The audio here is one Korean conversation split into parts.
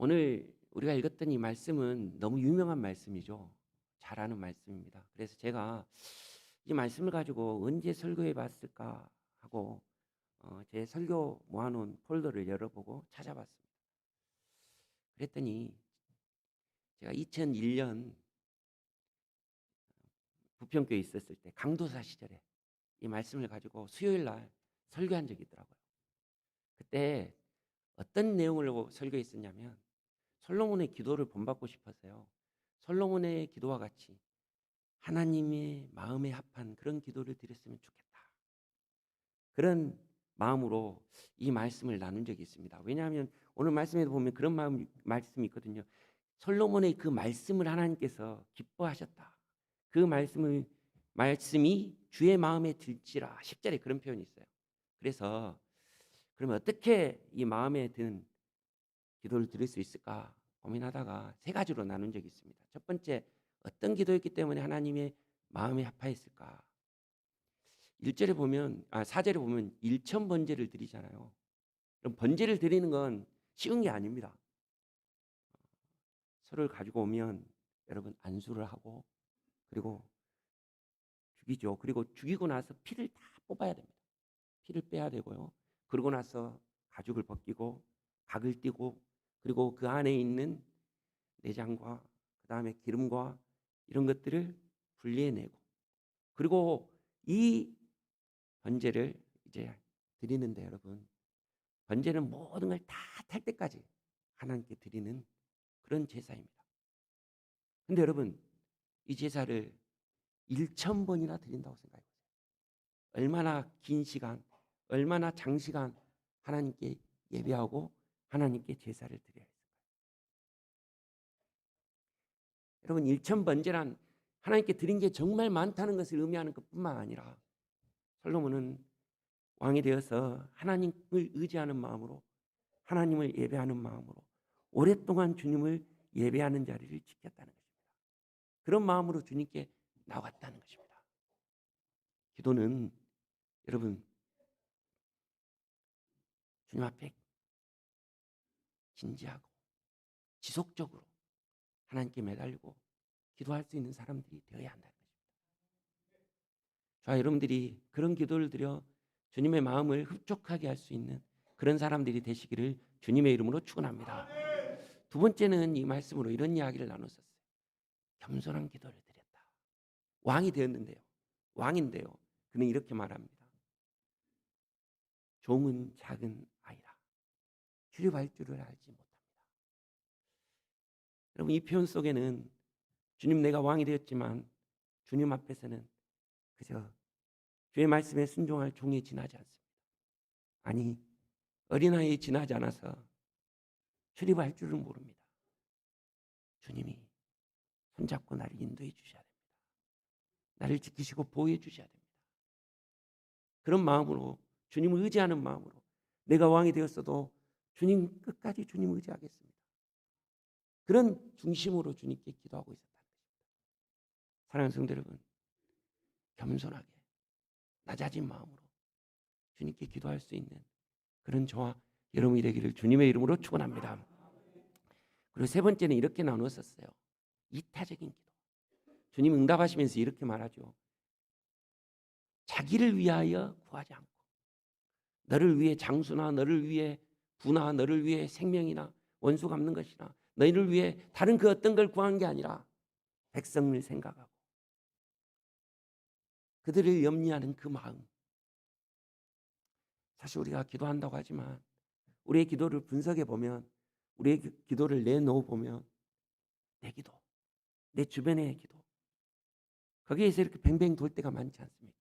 오늘 우리가 읽었던 이 말씀은 너무 유명한 말씀이죠. 잘 아는 말씀입니다. 그래서 제가 이 말씀을 가지고 언제 설교해 봤을까 하고 제 설교 모아놓은 폴더를 열어보고 찾아봤습니다. 그랬더니 제가 2001년 부평교에 있었을 때 강도사 시절에 이 말씀을 가지고 수요일 날 설교한 적이 있더라고요. 그때 어떤 내용을 설교했었냐면 솔로몬의 기도를 본받고 싶어서요. 솔로몬의 기도와 같이 하나님의 마음에 합한 그런 기도를 드렸으면 좋겠다. 그런 마음으로 이 말씀을 나눈 적이 있습니다. 왜냐하면 오늘 말씀에 보면 그런 말씀이 있거든요. 솔로몬의 그 말씀을 하나님께서 기뻐하셨다. 그 말씀이 주의 마음에 들지라. 10절에 그런 표현이 있어요. 그래서 그러면 어떻게 이 마음에 든 기도를 드릴 수 있을까 고민하다가 세 가지로 나눈 적이 있습니다. 첫 번째, 어떤 기도였기 때문에 하나님의 마음에 합하였을까? 4절에 보면 일천 번제를 드리잖아요. 그럼 번제를 드리는 건 쉬운 게 아닙니다. 소를 가지고 오면 여러분 안수를 하고 그리고 죽이죠. 그리고 죽이고 나서 피를 다 뽑아야 됩니다. 피를 빼야 되고요. 그러고 나서 가죽을 벗기고 각을 띄고 그리고 그 안에 있는 내장과 그다음에 기름과 이런 것들을 분리해내고 그리고 이 번제를 이제 드리는데 여러분 번제는 모든 걸 다 탈 때까지 하나님께 드리는 그런 제사입니다. 근데 여러분 이 제사를 1,000번이나 드린다고 생각해 보세요. 얼마나 긴 시간, 얼마나 장시간 하나님께 예배하고 하나님께 제사를 드려야 했을까요? 여러분 1,000번제란 하나님께 드린 게 정말 많다는 것을 의미하는 것뿐만 아니라 솔로몬은 왕이 되어서 하나님을 의지하는 마음으로 하나님을 예배하는 마음으로 오랫동안 주님을 예배하는 자리를 지켰다는 것입니다. 그런 마음으로 주님께 나왔다는 것입니다. 기도는 여러분 주님 앞에 진지하고 지속적으로 하나님께 매달리고 기도할 수 있는 사람들이 되어야 한다는 것입니다. 저와 여러분들이 그런 기도를 드려 주님의 마음을 흡족하게 할 수 있는 그런 사람들이 되시기를 주님의 이름으로 축원합니다. 두 번째는 이 말씀으로 이런 이야기를 나눴었어요. 겸손한 기도를 드렸다. 왕이 되었는데요. 왕인데요. 그는 이렇게 말합니다. 종은 작은 아이라. 출입할 줄을 알지 못합니다. 여러분 이 표현 속에는 주님 내가 왕이 되었지만 주님 앞에서는 그저 주의 말씀에 순종할 종에 지나지 않습니다. 아니 어린아이에 지나지 않아서 출입할 줄을 모릅니다. 주님이 손잡고 나를 인도해 주셔야 됩니다. 나를 지키시고 보호해 주셔야 됩니다. 그런 마음으로 주님을 의지하는 마음으로 내가 왕이 되었어도 주님 끝까지 주님 의지하겠습니다. 그런 중심으로 주님께 기도하고 있었다는 것입니다. 사랑하는 성도 여러분, 겸손하게 낮아진 마음으로 주님께 기도할 수 있는 그런 저와 여러분이 되기를 주님의 이름으로 축원합니다. 그리고 세 번째는 이렇게 나누었었어요. 이타적인 기도. 주님 응답하시면서 이렇게 말하죠. 자기를 위하여 구하지 않고 너를 위해 장수나 너를 위해 부나 너를 위해 생명이나 원수 갚는 것이나 너희를 위해 다른 그 어떤 걸 구한 게 아니라 백성을 생각하고 그들을 염려하는 그 마음. 사실 우리가 기도한다고 하지만 우리의 기도를 분석해 보면 우리의 기도를 내놓아 보면 내 기도, 내 주변의 기도 거기에서 이렇게 뱅뱅 돌 때가 많지 않습니까?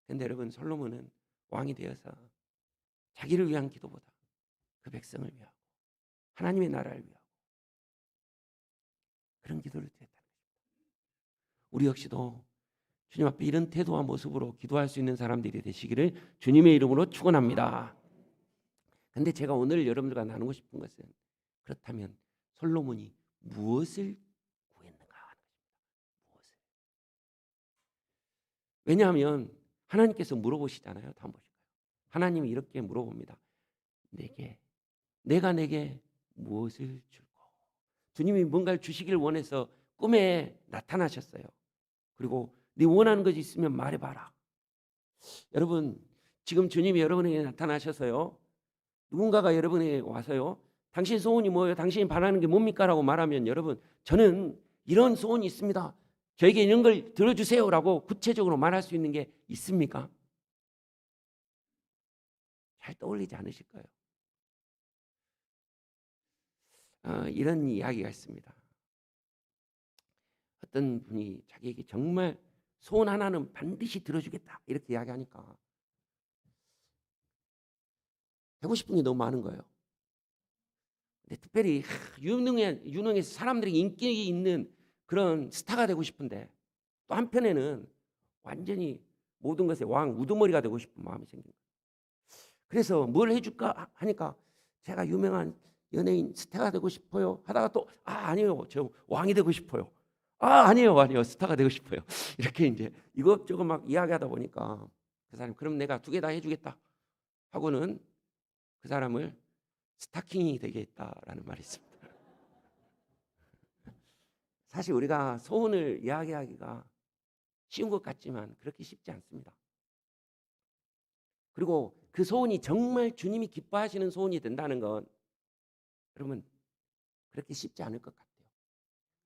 그런데 여러분 솔로몬은 왕이 되어서 자기를 위한 기도보다 그 백성을 위하고 하나님의 나라를 위하고 그런 기도를 드렸다는 것입니다. 우리 역시도 주님 앞에 이런 태도와 모습으로 기도할 수 있는 사람들이 되시기를 주님의 이름으로 축원합니다. 그런데 제가 오늘 여러분들과 나누고 싶은 것은 그렇다면 솔로몬이 무엇을 구했는가 하는 것입니다. 무엇을? 왜냐하면 하나님께서 물어보시잖아요. 한번 보실까요? 하나님이 이렇게 물어봅니다. 내가 내게 무엇을 줄고. 주님이 뭔가를 주시길 원해서 꿈에 나타나셨어요. 그리고 네 원하는 것이 있으면 말해봐라. 여러분, 지금 주님이 여러분에게 나타나셔서요, 누군가가 여러분에게 와서요, 당신 소원이 뭐예요? 당신이 바라는 게 뭡니까? 라고 말하면, 여러분, 저는 이런 소원이 있습니다, 저에게 이런 걸 들어주세요 라고 구체적으로 말할 수 있는 게 있습니까? 잘 떠올리지 않으실 거예요. 이런 이야기가 있습니다. 어떤 분이 자기에게 정말 소원 하나는 반드시 들어주겠다 이렇게 이야기하니까 하고 싶은 게 너무 많은 거예요. 근데 특별히 유능해서 사람들이 인기 있는 그런 스타가 되고 싶은데, 또 한편에는 완전히 모든 것의 왕, 우두머리가 되고 싶은 마음이 생긴 거예요. 그래서 뭘 해줄까 하니까 제가 유명한 연예인 스타가 되고 싶어요 하다가 또 아니요, 저 왕이 되고 싶어요. 아니요, 스타가 되고 싶어요. 이렇게 이제 이것저것 막 이야기하다 보니까 그 사람이 그럼 내가 2개 다 해주겠다 하고는 그 사람을 스타킹이 되게 했다라는 말이 있습니다. 사실 우리가 소원을 이야기하기가 쉬운 것 같지만 그렇게 쉽지 않습니다. 그리고 그 소원이 정말 주님이 기뻐하시는 소원이 된다는 건 여러분 그렇게 쉽지 않을 것 같아요.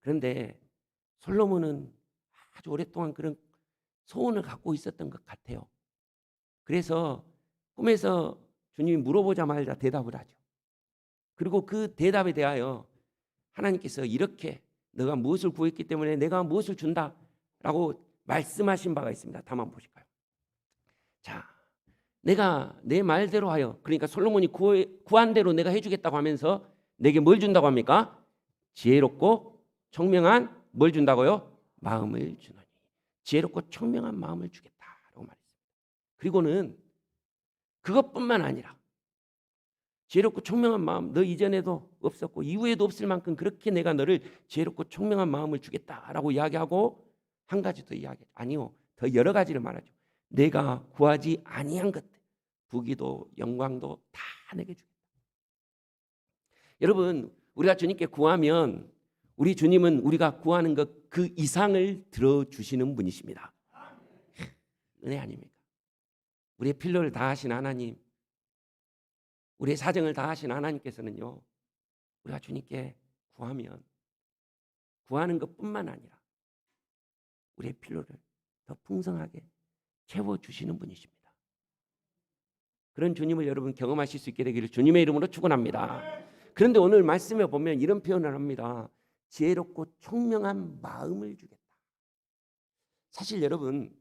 그런데 솔로몬은 아주 오랫동안 그런 소원을 갖고 있었던 것 같아요. 그래서 꿈에서 주님이 물어보자마자 대답을 하죠. 그리고 그 대답에 대하여 하나님께서 이렇게 너가 무엇을 구했기 때문에 내가 무엇을 준다라고 말씀하신 바가 있습니다. 다만 보실까요? 자, 내가 내 말대로 하여, 그러니까 솔로몬이 구한 대로 내가 해주겠다고 하면서 내게 뭘 준다고 합니까? 지혜롭고 청명한 뭘 준다고요? 마음을 주노니. 지혜롭고 청명한 마음을 주겠다라고 말했습니다. 그리고는 그것뿐만 아니라 지혜롭고 청명한 마음, 너 이전에도 없었고 이후에도 없을 만큼 그렇게 내가 너를 지혜롭고 청명한 마음을 주겠다라고 이야기하고, 한 가지 더 이야기하죠. 아니요, 더 여러 가지를 말하죠. 내가 구하지 아니한 것들, 부귀도 영광도 다 내게 주겠다. 여러분, 우리가 주님께 구하면 우리 주님은 우리가 구하는 것 그 이상을 들어주시는 분이십니다. 은혜 아닙니까? 우리의 필요를 다하신 하나님, 우리의 사정을 다하신 하나님께서는요, 우리가 주님께 구하면 구하는 것뿐만 아니라 우리의 필요를 더 풍성하게 채워주시는 분이십니다. 그런 주님을 여러분 경험하실 수 있게 되기를 주님의 이름으로 축원합니다. 그런데 오늘 말씀에 보면 이런 표현을 합니다. 지혜롭고 청명한 마음을 주겠다. 사실 여러분,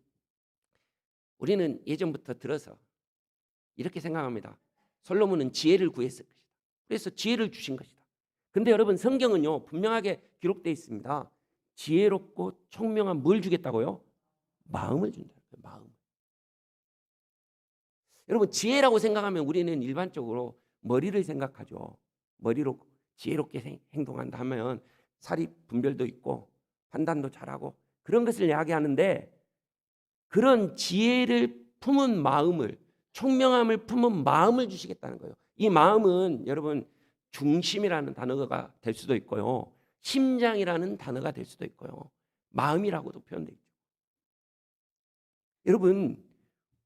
우리는 예전부터 들어서 이렇게 생각합니다. 솔로몬은 지혜를 구했을 것이다. 그래서 지혜를 주신 것이다. 근데 여러분, 성경은요 분명하게 기록되어 있습니다. 지혜롭고 청명한 뭘 주겠다고요? 마음을 준다. 마음. 여러분, 지혜라고 생각하면 우리는 일반적으로 머리를 생각하죠. 머리로 지혜롭게 행동한다 하면 사리 분별도 있고 판단도 잘하고 그런 것을 이야기하는데, 그런 지혜를 품은 마음을, 청명함을 품은 마음을 주시겠다는 거예요. 이 마음은 여러분 중심이라는 단어가 될 수도 있고요, 심장이라는 단어가 될 수도 있고요, 마음이라고도 표현되어 있죠. 여러분,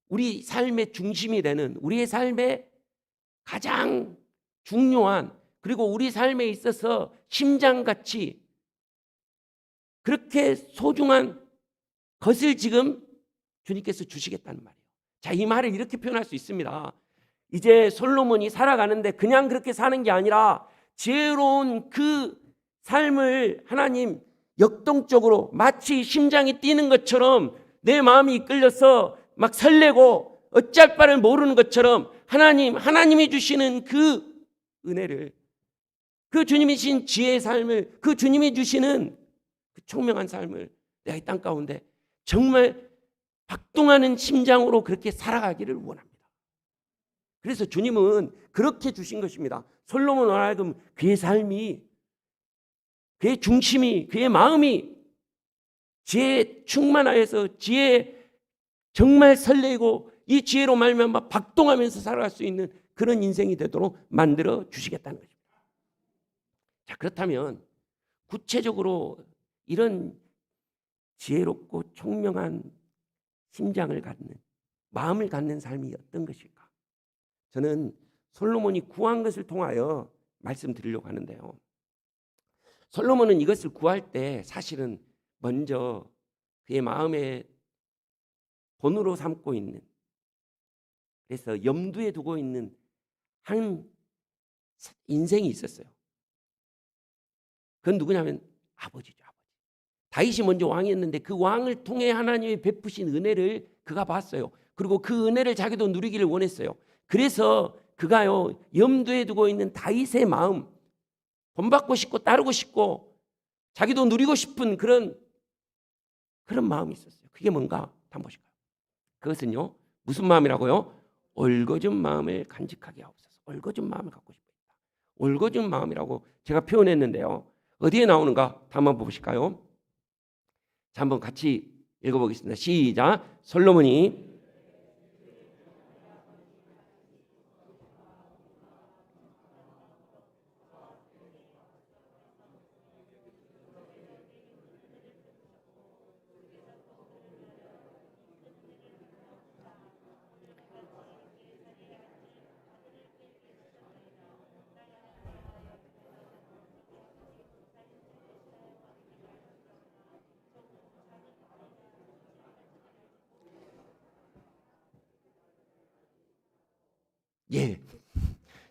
우리 삶의 중심이 되는, 우리의 삶의 가장 중요한, 그리고 우리 삶에 있어서 심장같이 그렇게 소중한 것을 지금 주님께서 주시겠다는 말이에요. 자, 이 말을 이렇게 표현할 수 있습니다. 이제 솔로몬이 살아가는데 그냥 그렇게 사는 게 아니라 지혜로운 그 삶을 하나님 역동적으로 마치 심장이 뛰는 것처럼 내 마음이 이끌려서 막 설레고 어쩔 바를 모르는 것처럼 하나님이 주시는 그 은혜를, 그 주님이 주신 지혜의 삶을, 그 주님이 주시는 그 총명한 삶을 내가 이 땅 가운데 정말 박동하는 심장으로 그렇게 살아가기를 원합니다. 그래서 주님은 그렇게 주신 것입니다. 솔로몬 하여금 그의 삶이, 그의 중심이, 그의 마음이 지혜에 충만하여서 지혜에 정말 설레고 이 지혜로 말미암아 박동하면서 살아갈 수 있는 그런 인생이 되도록 만들어 주시겠다는 것입니다. 자, 그렇다면 구체적으로 이런 지혜롭고 총명한 심장을 갖는, 마음을 갖는 삶이 어떤 것일까? 저는 솔로몬이 구한 것을 통하여 말씀드리려고 하는데요. 솔로몬은 이것을 구할 때 사실은 먼저 그의 마음에 본으로 삼고 있는, 그래서 염두에 두고 있는 한 인생이 있었어요. 그건 누구냐면 아버지죠. 아버지. 다윗이 먼저 왕이었는데 그 왕을 통해 하나님이 베푸신 은혜를 그가 봤어요. 그리고 그 은혜를 자기도 누리기를 원했어요. 그래서 그가요, 염두에 두고 있는 다윗의 마음, 본받고 싶고 따르고 싶고 자기도 누리고 싶은 그런 마음이 있었어요. 그게 뭔가 한번 보실까요? 그것은요, 무슨 마음이라고요? 올거진 마음을 간직하게 하옵소서. 올거진 마음을 갖고 싶다. 올거진 마음이라고 제가 표현했는데요. 어디에 나오는가 한번 보실까요? 자, 한번 같이 읽어보겠습니다. 시작. 솔로몬이 예,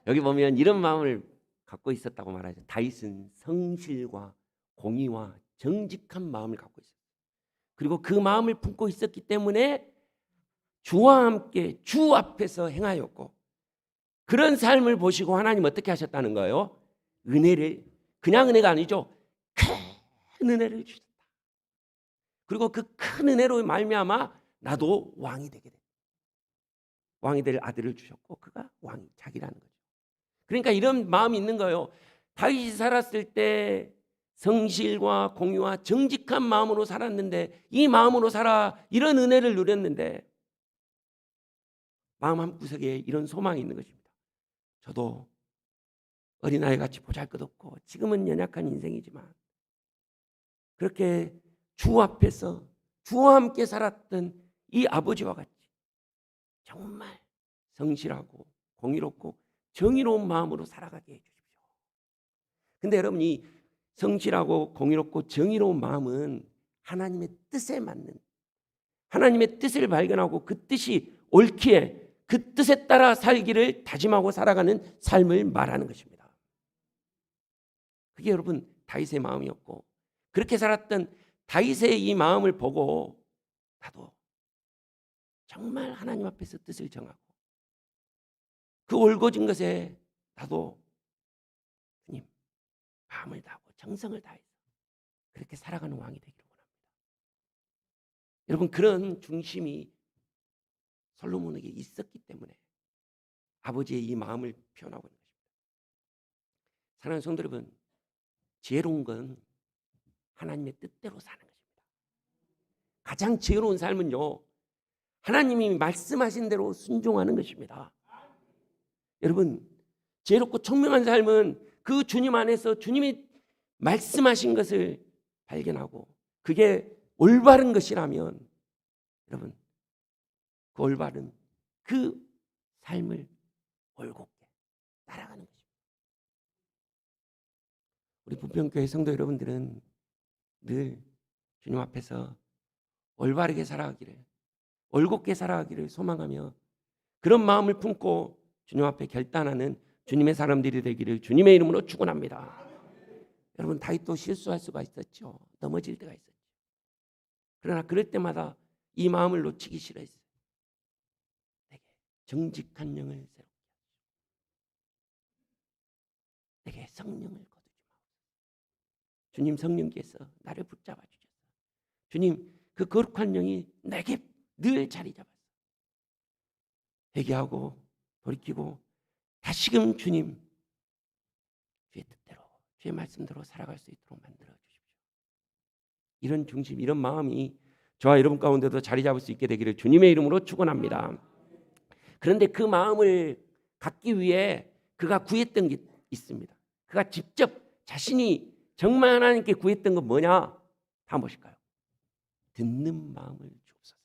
여기 보면 이런 마음을 갖고 있었다고 말하죠. 다윗은 성실과 공의와 정직한 마음을 갖고 있었어요. 그리고 그 마음을 품고 있었기 때문에 주와 함께 주 앞에서 행하였고, 그런 삶을 보시고 하나님 어떻게 하셨다는 거예요? 은혜를, 그냥 은혜가 아니죠. 큰 은혜를 주셨다. 그리고 그 큰 은혜로 말미암아 나도 왕이 되게 됐다. 왕이 될 아들을 주셨고 그가 왕이 자기라는 거죠. 그러니까 이런 마음이 있는 거예요. 다윗이 살았을 때 성실과 공의와 정직한 마음으로 살았는데, 이 마음으로 살아 이런 은혜를 누렸는데 마음 한구석에 이런 소망이 있는 것입니다. 저도 어린아이 같이 보잘것없고 지금은 연약한 인생이지만 그렇게 주 앞에서 주와 함께 살았던 이 아버지와 같이 정말 성실하고 공의롭고 정의로운 마음으로 살아가게 해주십시오. 근데 여러분, 이 성실하고 공의롭고 정의로운 마음은 하나님의 뜻에 맞는, 하나님의 뜻을 발견하고 그 뜻이 옳기에 그 뜻에 따라 살기를 다짐하고 살아가는 삶을 말하는 것입니다. 그게 여러분 다윗의 마음이었고, 그렇게 살았던 다윗의 이 마음을 보고 나도 정말 하나님 앞에서 뜻을 정하고 그 올곧은 것에 나도 주님 마음을 다하고 정성을 다해서 그렇게 살아가는 왕이 되기를 원합니다. 여러분, 그런 중심이 솔로몬에게 있었기 때문에 아버지의 이 마음을 표현하고 있는 것입니다. 사랑하는 성도 여러분, 지혜로운 건 하나님의 뜻대로 사는 것입니다. 가장 지혜로운 삶은요, 하나님이 말씀하신 대로 순종하는 것입니다. 여러분, 지혜롭고 총명한 삶은 그 주님 안에서 주님이 말씀하신 것을 발견하고 그게 올바른 것이라면 여러분, 그 올바른 그 삶을 올곧게 따라가는 것입니다. 우리 부평교회 성도 여러분들은 늘 주님 앞에서 올바르게 살아가기를, 올곧게 살아가기를 소망하며 그런 마음을 품고 주님 앞에 결단하는 주님의 사람들이 되기를 주님의 이름으로 축원합니다. 여러분, 다윗도 실수할 수가 있었죠. 넘어질 때가 있었죠. 그러나 그럴 때마다 이 마음을 놓치기 싫어했어요. 내게 정직한 영을 새롭게 하시고 내게 성령을 거두지 마옵소서. 주님 성령께서 나를 붙잡아 주셨어요. 주님, 그 거룩한 영이 내게 늘 자리 잡았어요. 회개하고 돌이키고 다시금 주님 주의 뜻대로 주의 말씀대로 살아갈 수 있도록 만들어 주십시오. 이런 중심, 이런 마음이 저와 여러분 가운데도 자리 잡을 수 있게 되기를 주님의 이름으로 축원합니다. 그런데 그 마음을 갖기 위해 그가 구했던 게 있습니다. 그가 직접 자신이 정말 하나님께 구했던 건 뭐냐? 한번 보실까요? 듣는 마음을 주옵소서.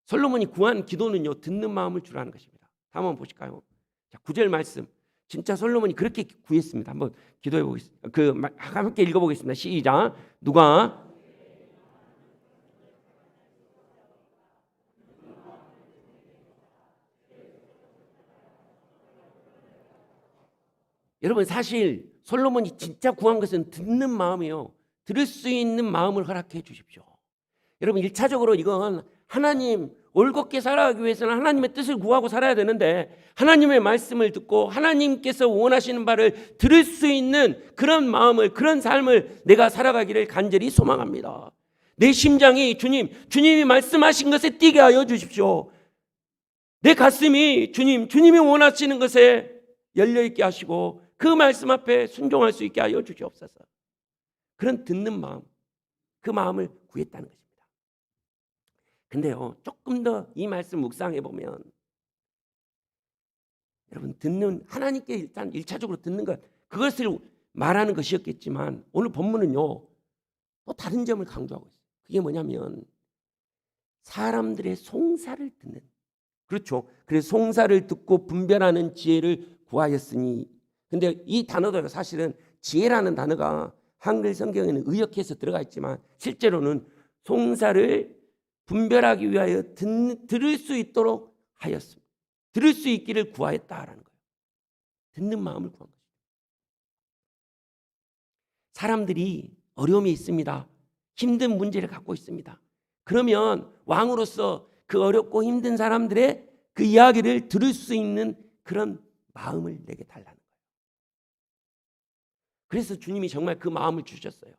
솔로몬이 구한 기도는요, 듣는 마음을 주라는 것입니다. 한번 보실까요? 자, 9절 말씀. 진짜 솔로몬이 그렇게 구했습니다. 한번 기도해 보겠습니다. 함께 읽어보겠습니다. 시작. 누가 여러분, 사실 솔로몬이 진짜 구한 것은 듣는 마음이요, 들을 수 있는 마음을 허락해 주십시오. 여러분, 1차적으로 이건 하나님, 올곧게 살아가기 위해서는 하나님의 뜻을 구하고 살아야 되는데, 하나님의 말씀을 듣고 하나님께서 원하시는 바를 들을 수 있는 그런 마음을, 그런 삶을 내가 살아가기를 간절히 소망합니다. 내 심장이 주님이 말씀하신 것에 뛰게 하여 주십시오. 내 가슴이 주님이 원하시는 것에 열려있게 하시고 그 말씀 앞에 순종할 수 있게 하여 주시옵소서. 그런 듣는 마음, 그 마음을 구했다는 것입니다. 근데요, 조금 더 이 말씀 묵상해 보면, 여러분, 하나님께 일단 1차적으로 듣는 것, 그것을 말하는 것이었겠지만, 오늘 본문은요, 또 다른 점을 강조하고 있어요. 그게 뭐냐면 사람들의 송사를 듣는, 그렇죠. 그래서 송사를 듣고 분별하는 지혜를 구하였으니. 근데 이 단어도 사실은 지혜라는 단어가 한글 성경에는 의역해서 들어가 있지만 실제로는 송사를 분별하기 위하여 들을 수 있도록 하였습니다. 들을 수 있기를 구하였다라는 거예요. 듣는 마음을 구한 거죠. 사람들이 어려움이 있습니다. 힘든 문제를 갖고 있습니다. 그러면 왕으로서 그 어렵고 힘든 사람들의 그 이야기를 들을 수 있는 그런 마음을 내게 달라는 거예요. 그래서 주님이 정말 그 마음을 주셨어요.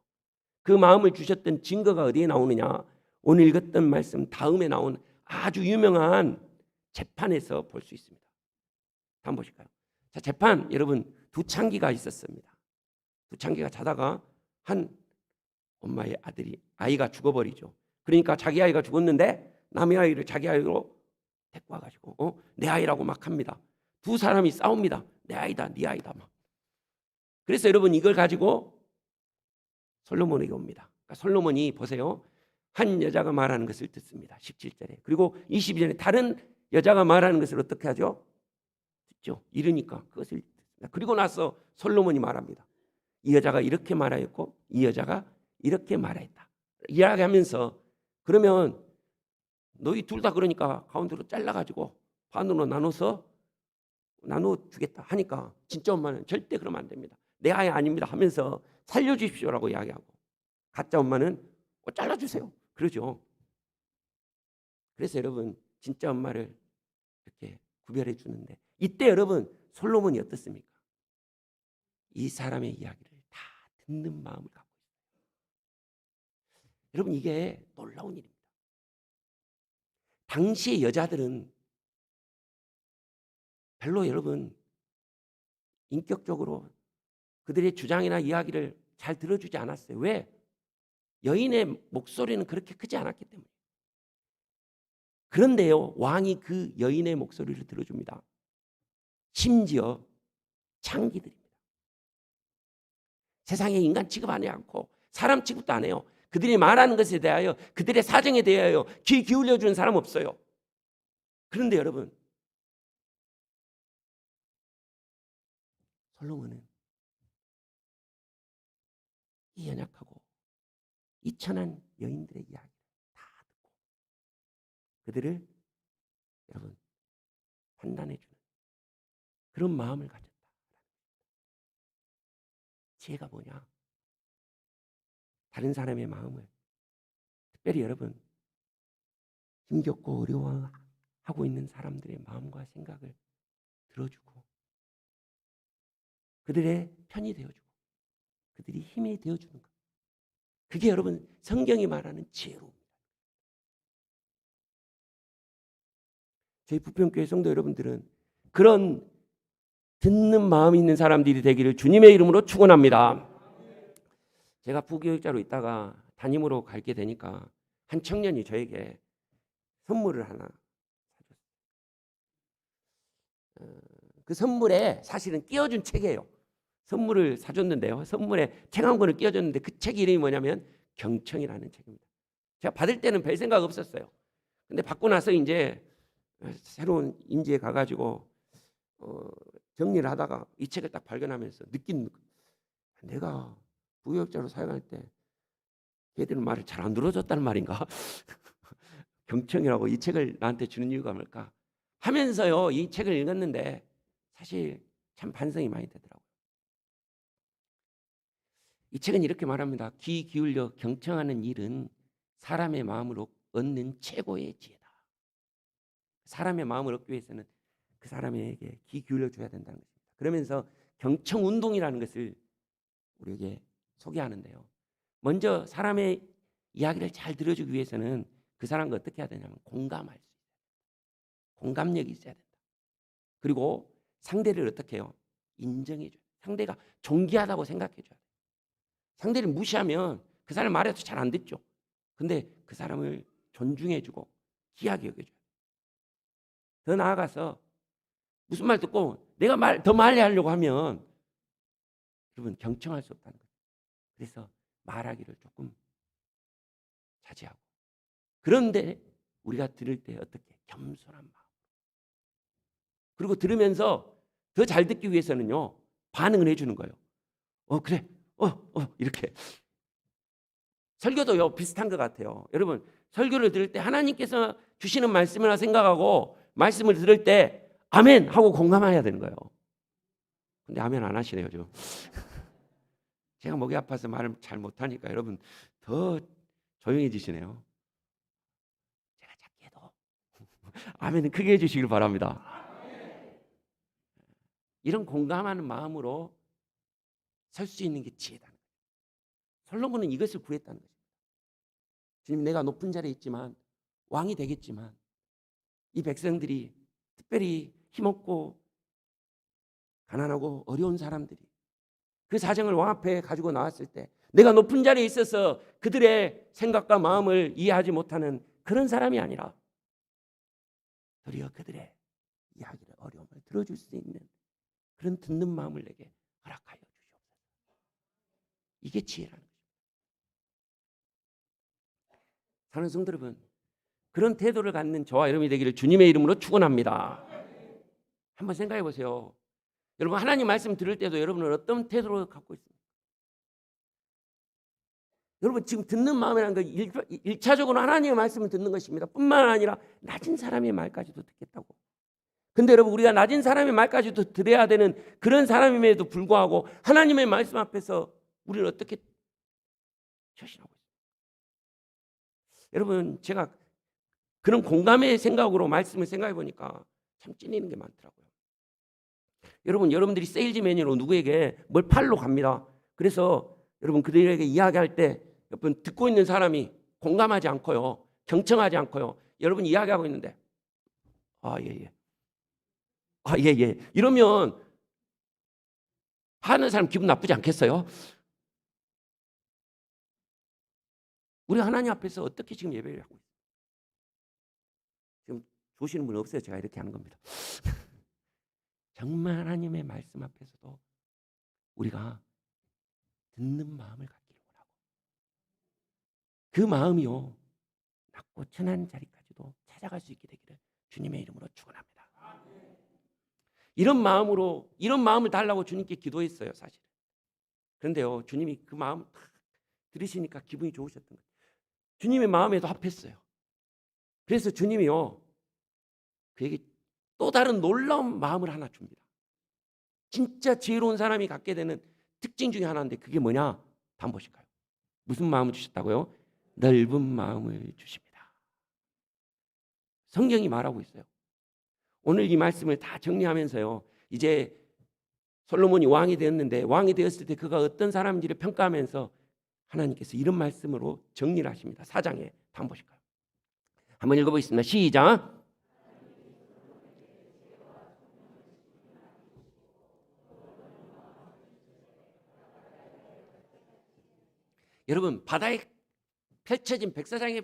그 마음을 주셨던 증거가 어디에 나오느냐? 오늘 읽었던 말씀 다음에 나온 아주 유명한 재판에서 볼 수 있습니다. 한번 보실까요? 자, 재판, 여러분, 두 창기가 있었습니다. 두 창기가 자다가 한 엄마의 아이가 죽어버리죠. 그러니까 자기 아이가 죽었는데 남의 아이를 자기 아이로 데리고 와가지고 내 아이라고 막 합니다. 두 사람이 싸웁니다. 내 아이다, 네 아이다 막. 그래서 여러분, 이걸 가지고 솔로몬에게 옵니다. 그러니까 솔로몬이 보세요, 한 여자가 말하는 것을 듣습니다. 17절에. 그리고 22절에 다른 여자가 말하는 것을 어떻게 하죠? 듣죠. 이러니까 그것을 듣습니다. 그리고 나서 솔로몬이 말합니다. 이 여자가 이렇게 말하였고 이 여자가 이렇게 말했다. 이야기하면서, 그러면 너희 둘 다 그러니까 가운데로 잘라가지고 반으로 나눠주겠다 하니까 진짜 엄마는 절대 그러면 안 됩니다. 내 아이 아닙니다 하면서 살려주십시오라고 이야기하고, 가짜 엄마는 잘라주세요 그러죠. 그래서 여러분, 진짜 엄마를 이렇게 구별해 주는데, 이때 여러분, 솔로몬이 어떻습니까? 이 사람의 이야기를 다 듣는 마음을 갖고 있어요. 여러분, 이게 놀라운 일입니다. 당시의 여자들은 별로 여러분 인격적으로 그들의 주장이나 이야기를 잘 들어주지 않았어요. 왜? 여인의 목소리는 그렇게 크지 않았기 때문에. 그런데요, 왕이 그 여인의 목소리를 들어줍니다. 심지어 창기들입니다. 세상에 인간 취급 안 하지 않고 사람 취급도 안 해요. 그들이 말하는 것에 대하여, 그들의 사정에 대하여 귀 기울여 주는 사람 없어요. 그런데 여러분, 솔로몬은 이 연약하고 이 천한 여인들의 이야기를 다 듣고 그들을 여러분 판단해 주는 그런 마음을 가졌다. 지혜가 뭐냐? 다른 사람의 마음을, 특별히 여러분 힘겹고 어려워하고 있는 사람들의 마음과 생각을 들어주고 그들의 편이 되어주고 그들이 힘이 되어주는 것, 그게 여러분 성경이 말하는 지혜로움입니다. 저희 부평교회 성도 여러분들은 그런 듣는 마음이 있는 사람들이 되기를 주님의 이름으로 축원합니다. 제가 부교육자로 있다가 담임으로 가게 되니까 한 청년이 저에게 선물을 하나 사줬어요. 그 선물에 사실은 끼워준 책이에요. 선물을 사줬는데요. 선물에 책 한 권을 끼워줬는데 그 책 이름이 뭐냐면 경청이라는 책입니다. 제가 받을 때는 별 생각 없었어요. 근데 받고 나서 이제 새로운 임지에 가가지고 정리를 하다가 이 책을 딱 발견하면서 느낀, 내가 부교육자로 사역할 때 걔들은 말을 잘 안 들어줬다는 말인가? 경청이라고 이 책을 나한테 주는 이유가 뭘까? 하면서요, 이 책을 읽었는데 사실 참 반성이 많이 되더라고요. 이 책은 이렇게 말합니다. 귀 기울여 경청하는 일은 사람의 마음을 얻는 최고의 지혜다. 사람의 마음을 얻기 위해서는 그 사람에게 귀 기울여 줘야 된다는 것입니다. 그러면서 경청 운동이라는 것을 우리에게 소개하는데요. 먼저 사람의 이야기를 잘 들어주기 위해서는 그 사람과 어떻게 해야 되냐면 공감할 수 있어요. 공감력이 있어야 된다. 그리고 상대를 어떻게 해요? 인정해줘요. 상대가 존귀하다고 생각해줘야 돼요. 상대를 무시하면 그 사람 말해도 잘 안 듣죠. 근데 그 사람을 존중해주고 귀하게 여겨줘요. 더 나아가서 무슨 말 듣고 내가 더 말해 하려고 하면 여러분 경청할 수 없다는 거예요. 그래서 말하기를 조금 자제하고, 그런데 우리가 들을 때 어떻게 겸손한 마음, 그리고 들으면서 더 잘 듣기 위해서는요 반응을 해주는 거예요. 그래 이렇게. 설교도요 비슷한 것 같아요. 여러분 설교를 들을 때 하나님께서 주시는 말씀이라 생각하고 말씀을 들을 때 아멘 하고 공감해야 되는 거예요. 근데 아멘 안 하시네요 지금. 제가 목이 아파서 말을 잘 못하니까 여러분 더 조용해지시네요. 제가 작게 해도 아멘은 크게 해주시길 바랍니다. 이런 공감하는 마음으로 설 수 있는 게 지혜다는 거예요. 솔로몬은 이것을 구했다는 거죠. 주님, 내가 높은 자리에 있지만 왕이 되겠지만 이 백성들이, 특별히 힘없고 가난하고 어려운 사람들이 그 사정을 왕 앞에 가지고 나왔을 때 내가 높은 자리에 있어서 그들의 생각과 마음을 이해하지 못하는 그런 사람이 아니라 도리어 그들의 이야기를, 어려움을 들어줄 수 있는 그런 듣는 마음을 내게 허락하여 주시옵소서. 이게 지혜라는 거죠. 사랑하는 성도 여러분, 그런 태도를 갖는 저와 여러분이 되기를 주님의 이름으로 축원합니다. 한번 생각해 보세요. 여러분 하나님 말씀 들을 때도 여러분은 어떤 태도를 갖고 있습니까? 여러분 지금 듣는 마음이라는 건 1차적으로 하나님의 말씀을 듣는 것입니다. 뿐만 아니라 낮은 사람의 말까지도 듣겠다고. 근데 여러분 우리가 낮은 사람의 말까지도 들어야 되는 그런 사람임에도 불구하고 하나님의 말씀 앞에서 우리는 어떻게 처신하고 있습니까? 여러분 제가 그런 공감의 생각으로 말씀을 생각해 보니까 참 찔리는 게 많더라고요. 여러분들이 세일즈맨으로 누구에게 뭘 팔러 갑니다. 그래서 여러분 그들에게 이야기할 때 여러분 듣고 있는 사람이 공감하지 않고요, 경청하지 않고요, 여러분 이야기하고 있는데 예. 이러면 하는 사람 기분 나쁘지 않겠어요? 우리 하나님 앞에서 어떻게 지금 예배를 하고 있어요? 지금 보시는 분 없어요. 제가 이렇게 하는 겁니다. 정말 하나님의 말씀 앞에서도 우리가 듣는 마음을 갖기를 원하고 그 마음이요 낮고 천한 자리까지도 찾아갈 수 있게 되기를 주님의 이름으로 축원합니다. 이런 마음을 달라고 주님께 기도했어요, 사실. 그런데요, 주님이 그 마음 들으시니까 기분이 좋으셨던 거예요. 주님의 마음에도 합했어요. 그래서 주님이요 그에게 또 다른 놀라운 마음을 하나 줍니다. 진짜 지혜로운 사람이 갖게 되는 특징 중에 하나인데 그게 뭐냐? 한번 보실까요? 무슨 마음을 주셨다고요? 넓은 마음을 주십니다. 성경이 말하고 있어요. 오늘 이 말씀을 다 정리하면서요, 이제 솔로몬이 왕이 되었는데 왕이 되었을 때 그가 어떤 사람인지를 평가하면서 하나님께서 이런 말씀으로 정리를 하십니다. 4장에 한번 보실까요? 한번 읽어보겠습니다. 시작. 여러분 바다에 펼쳐진 백사장에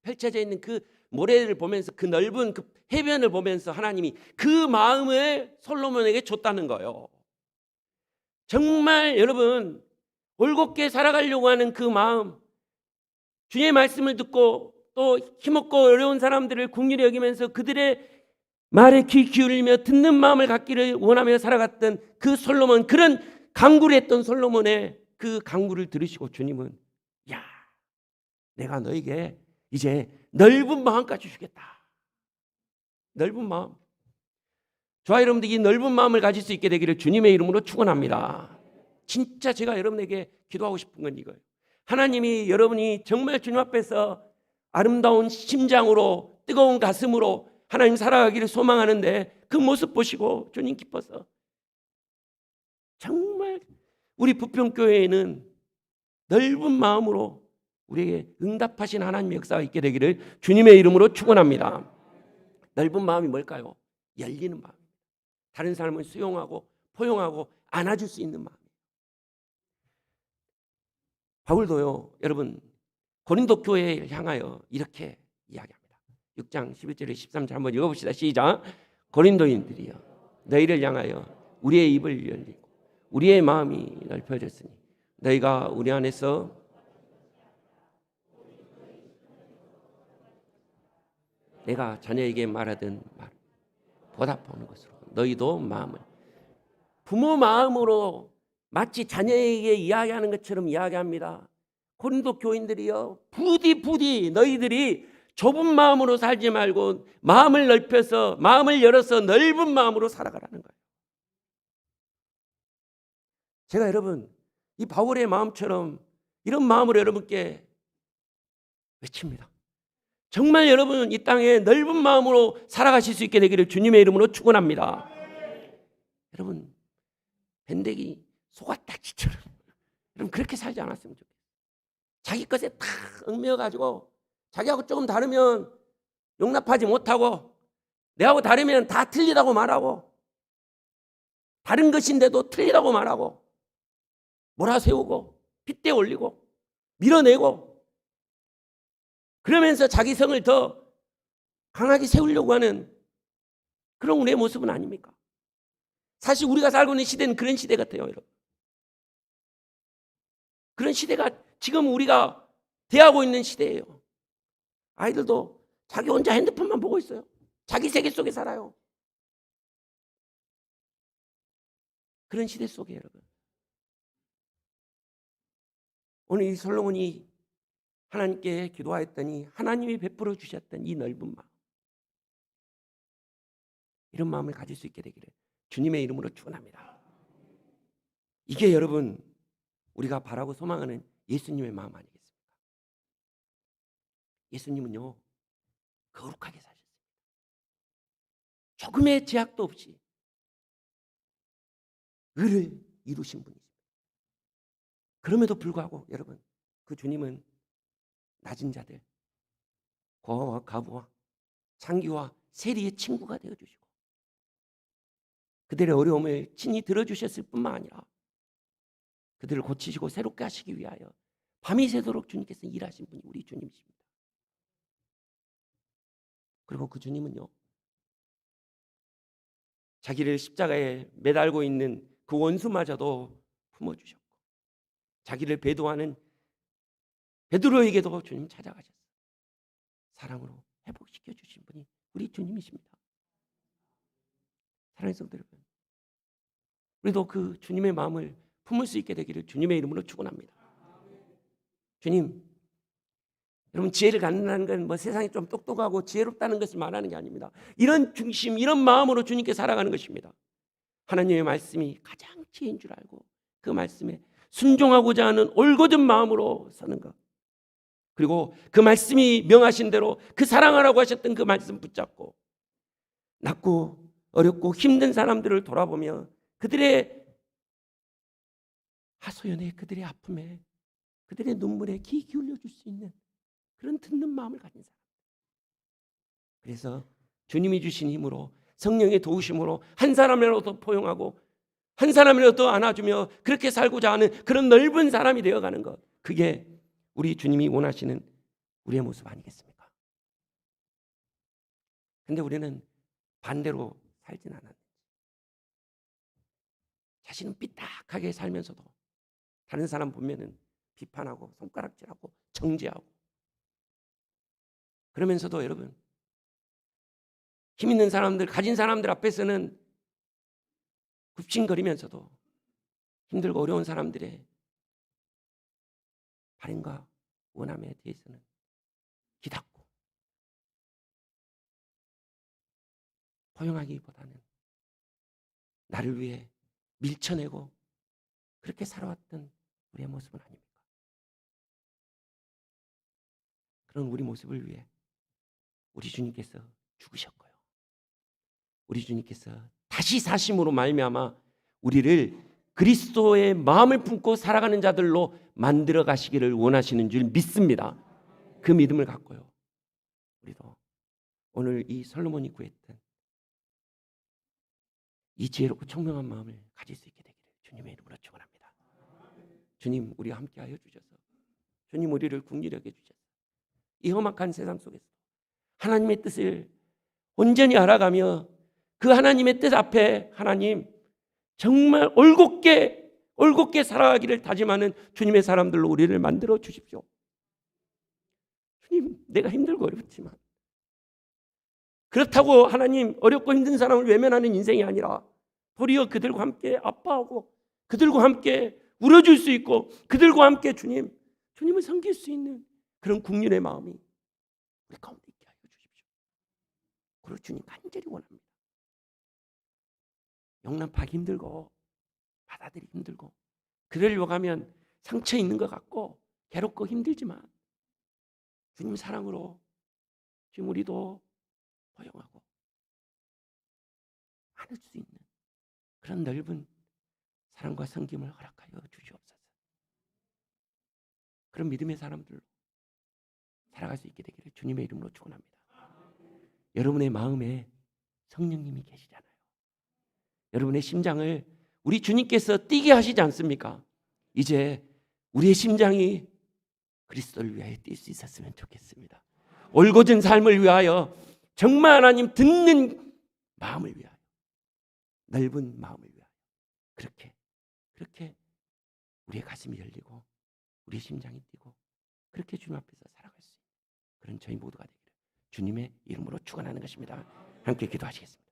펼쳐져 있는 그 모래를 보면서 그 넓은 그 해변을 보면서 하나님이 그 마음을 솔로몬에게 줬다는 거예요. 정말 여러분 올곧게 살아가려고 하는 그 마음, 주의 말씀을 듣고 또 힘없고 어려운 사람들을 긍휼히 여기면서 그들의 말에 귀 기울이며 듣는 마음을 갖기를 원하며 살아갔던 그 솔로몬, 그런 강구를 했던 솔로몬의 그 강구를 들으시고 주님은 야, 내가 너에게 이제 넓은 마음까지 주겠다. 넓은 마음. 저와 여러분들이 이 넓은 마음을 가질 수 있게 되기를 주님의 이름으로 축원합니다. 진짜 제가 여러분에게 기도하고 싶은 건 이거예요. 하나님이 여러분이 정말 주님 앞에서 아름다운 심장으로 뜨거운 가슴으로 하나님 살아가기를 소망하는데 그 모습 보시고 주님 기뻐서 정말 우리 부평교회에는 넓은 마음으로 우리에게 응답하신 하나님의 역사가 있게 되기를 주님의 이름으로 축원합니다. 넓은 마음이 뭘까요? 열리는 마음. 다른 사람을 수용하고 포용하고 안아줄 수 있는 마음. 바울도요, 여러분 고린도 교회를 향하여 이렇게 이야기합니다. 6장 11절에 13절 한번 읽어봅시다. 시작. 고린도인들이여, 너희를 향하여 우리의 입을 열리고 우리의 마음이 넓혀졌으니 너희가 우리 안에서 내가 자녀에게 말하던 말 보답하는 것으로 너희도 마음을, 부모 마음으로 마치 자녀에게 이야기하는 것처럼 이야기합니다. 고린도 교인들이여, 부디 너희들이 좁은 마음으로 살지 말고 마음을 넓혀서, 마음을 열어서 넓은 마음으로 살아가라는 거예요. 제가 여러분 이 바울의 마음처럼 이런 마음으로 여러분께 외칩니다. 정말 여러분 이 땅에 넓은 마음으로 살아가실 수 있게 되기를 주님의 이름으로 축원합니다. 여러분 밴댕이 소가딱지처럼 여러분 그렇게 살지 않았으면 좋겠어요. 자기 것에 다 얽매여가지고 자기하고 조금 다르면 용납하지 못하고 내하고 다르면 다 틀리다고 말하고 다른 것인데도 틀리다고 말하고 몰아세우고 핏대 올리고 밀어내고 그러면서 자기 성을 더 강하게 세우려고 하는 그런 우리의 모습은 아닙니까? 사실 우리가 살고 있는 시대는 그런 시대 같아요, 여러분. 그런 시대가 지금 우리가 대하고 있는 시대예요. 아이들도 자기 혼자 핸드폰만 보고 있어요. 자기 세계 속에 살아요. 그런 시대 속에 여러분. 오늘 이 솔로몬이 하나님께 기도하였더니 하나님이 베풀어 주셨던 이 넓은 마음, 이런 마음을 가질 수 있게 되기를 주님의 이름으로 축원합니다. 이게 여러분 우리가 바라고 소망하는 예수님의 마음 아니겠습니까? 예수님은요 거룩하게 사셨습니다. 조금의 제약도 없이 의를 이루신 분이십니다. 그럼에도 불구하고 여러분 그 주님은 낮은 자들, 고아와 가부와 창기와 세리의 친구가 되어주시고 그들의 어려움을 친히 들어주셨을 뿐만 아니라 그들을 고치시고 새롭게 하시기 위하여 밤이 새도록 주님께서 일하신 분이 우리 주님이십니다. 그리고 그 주님은요 자기를 십자가에 매달고 있는 그 원수마저도 품어주셨고 자기를 배도하는 베드로에게도 주님 찾아가셨어요. 사랑으로 회복시켜 주신 분이 우리 주님이십니다. 사랑하는 성도 여러분, 우리도 그 주님의 마음을 품을 수 있게 되기를 주님의 이름으로 축원합니다. 주님, 여러분 지혜를 갖는다는 건 뭐 세상이 좀 똑똑하고 지혜롭다는 것을 말하는 게 아닙니다. 이런 중심, 이런 마음으로 주님께 살아가는 것입니다. 하나님의 말씀이 가장 지혜인 줄 알고 그 말씀에 순종하고자 하는 올곧은 마음으로 서는 것, 그리고 그 말씀이 명하신 대로 그 사랑하라고 하셨던 그 말씀 붙잡고 낮고 어렵고 힘든 사람들을 돌아보며 그들의 하소연에, 그들의 아픔에, 그들의 눈물에 귀 기울여 줄 수 있는 그런 듣는 마음을 가진 사람. 그래서 주님이 주신 힘으로, 성령의 도우심으로 한 사람이라도 포용하고 한 사람이라도 안아주며 그렇게 살고자 하는 그런 넓은 사람이 되어가는 것, 그게 우리 주님이 원하시는 우리의 모습 아니겠습니까? 그런데 우리는 반대로 살진 않았는지, 자신은 삐딱하게 살면서도 다른 사람 보면은 비판하고 손가락질하고 정죄하고, 그러면서도 여러분 힘 있는 사람들, 가진 사람들 앞에서는 굽신거리면서도 힘들고 어려운 사람들의 바램과 원함에 대해서는 기닫고 포용하기보다는 나를 위해 밀쳐내고 그렇게 살아왔던 우리의 모습은 아닙니까? 그런 우리 모습을 위해 우리 주님께서 죽으셨고요, 우리 주님께서 다시 사심으로 말미암아 우리를 그리스도의 마음을 품고 살아가는 자들로 만들어 가시기를 원하시는 줄 믿습니다. 그 믿음을 갖고요, 우리도 오늘 이 솔로몬이 구했던 이 지혜롭고 총명한 마음을 가질 수 있게 되기를 주님의 이름으로 축원합니다. 주님, 우리와 함께하여 주셔서, 주님 우리를 긍휼히 여겨 주셔서 이 험악한 세상 속에서 하나님의 뜻을 온전히 알아가며 그 하나님의 뜻 앞에 하나님 정말 올곧게 살아가기를 다짐하는 주님의 사람들로 우리를 만들어 주십시오. 주님, 내가 힘들고 어렵지만 그렇다고 하나님 어렵고 힘든 사람을 외면하는 인생이 아니라 도리어 그들과 함께 아파하고 그들과 함께 울어줄 수 있고 그들과 함께 주님을 섬길 수 있는 그런 국민의 마음이 우리 가운데 있게 하여 주십시오. 그걸 주님 간절히 원합니다. 용납하기 힘들고 받아들이기 힘들고 그러려고 하면 상처 있는 것 같고 괴롭고 힘들지만 주님 사랑으로 지금 우리도 포용하고 안을 수 있는 그런 넓은 사랑과 섬김을 허락하여 주시옵소서. 그런 믿음의 사람들로 살아갈 수 있게 되기를 주님의 이름으로 축원합니다. 여러분의 마음에 성령님이 계시잖아요. 여러분의 심장을 우리 주님께서 뛰게 하시지 않습니까? 이제 우리의 심장이 그리스도를 위하여 뛸 수 있었으면 좋겠습니다. 올곧은 삶을 위하여 정말 하나님 듣는 마음을 위하여 넓은 마음을 위하여 그렇게 우리의 가슴이 열리고 우리의 심장이 뛰고 그렇게 주님 앞에서 살아갈 수 있는 그런 저희 모두가 되기를 주님의 이름으로 축원하는 것입니다. 함께 기도하시겠습니다.